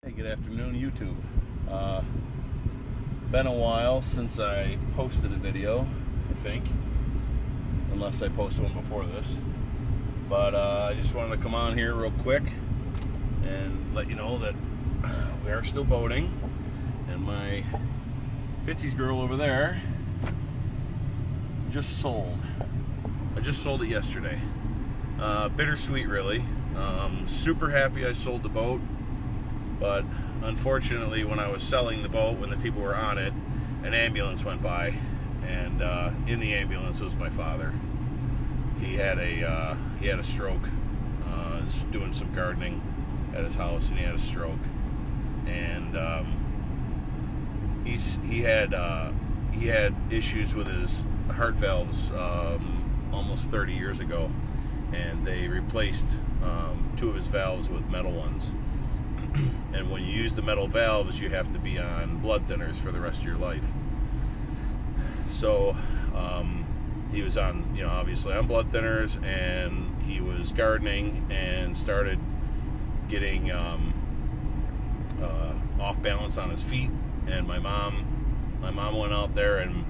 Hey, good afternoon, YouTube. Been a while since I posted a video, I think, unless I posted one before this. But I just wanted to come on here real quick and let you know that we are still boating, and my Fitzy's girl over there just sold. I just sold it yesterday. Bittersweet, really. Super happy I sold the boat. But unfortunately, when I was selling the boat, when the people were on it, an ambulance went by, and in the ambulance was my father. He had a stroke. Was doing some gardening at his house, and he had a stroke. And he had issues with his heart valves almost 30 years ago, and they replaced two of his valves with metal ones. And when you use the metal valves, you have to be on blood thinners for the rest of your life. So he was on, obviously on blood thinners, and he was gardening and started getting off balance on his feet. And my mom went out there and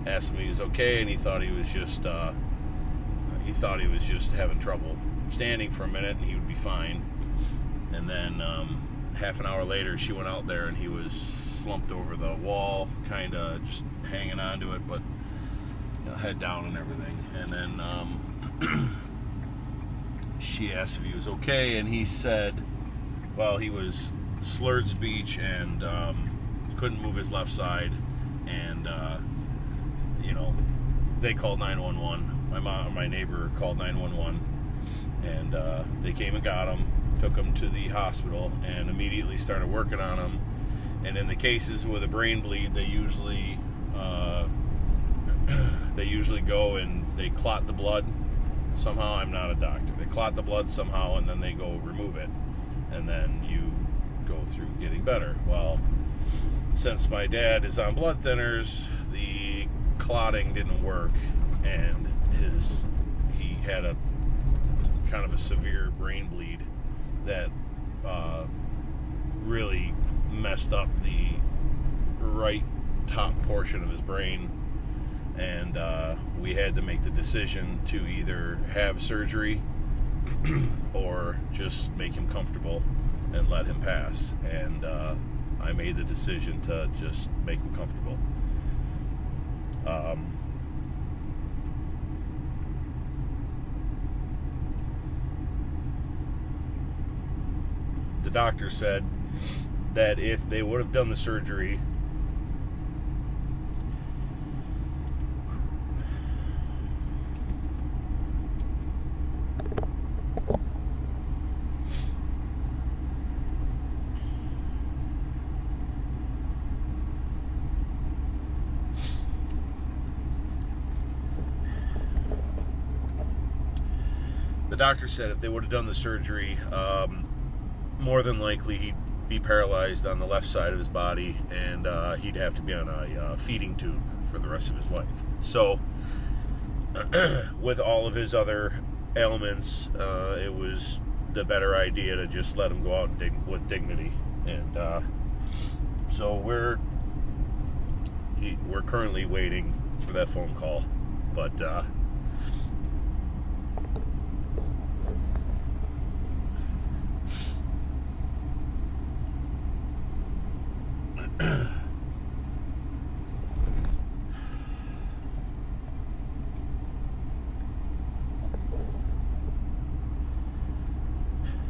asked him if he was okay, and he thought he was just having trouble standing for a minute, and he would be fine. And then half an hour later, she went out there, and he was slumped over the wall, kind of just hanging onto it, but head down and everything. And then she asked if he was okay, and he said, well, he was slurred speech and couldn't move his left side, and they called 911. My neighbor called 911, and they came and got him. Took him to the hospital and immediately started working on him. And in the cases with a brain bleed, they usually go and they clot the blood somehow. I'm not a doctor. They clot the blood somehow, and then they go remove it, and then you go through getting better. Well, since my dad is on blood thinners, the clotting didn't work, and he had a kind of a severe brain bleed that really messed up the right top portion of his brain, and we had to make the decision to either have surgery or just make him comfortable and let him pass. And I made the decision to just make him comfortable. The doctor said that if they would have done the surgery, more than likely he'd be paralyzed on the left side of his body, and he'd have to be on a feeding tube for the rest of his life. So with all of his other ailments, it was the better idea to just let him go out with dignity. And so we're currently waiting for that phone call, but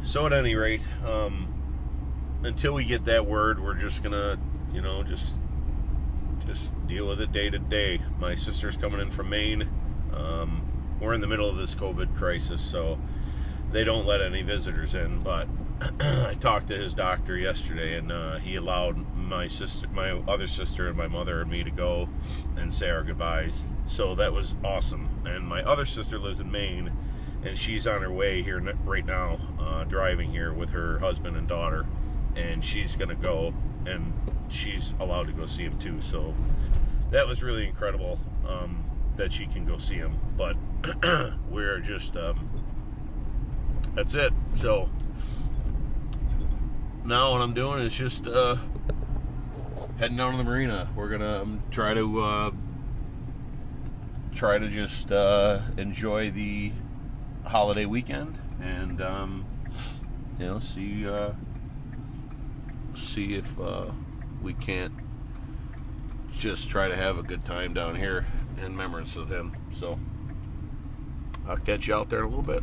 so at any rate, until we get that word, we're just gonna, just deal with it day to day. My sister's coming in from Maine. We're in the middle of this COVID crisis, so they don't let any visitors in. But I talked to his doctor yesterday, and he allowed my other sister, and my mother and me to go and say our goodbyes. So that was awesome. And my other sister lives in Maine, and she's on her way here right now, driving here with her husband and daughter, and she's gonna go, and she's allowed to go see him too. So that was really incredible, that she can go see him. But we're just that's it. So now what I'm doing is just heading down to the marina. We're gonna try to just enjoy the holiday weekend, and see if we can't just try to have a good time down here in remembrance of him. So I'll catch you out there in a little bit.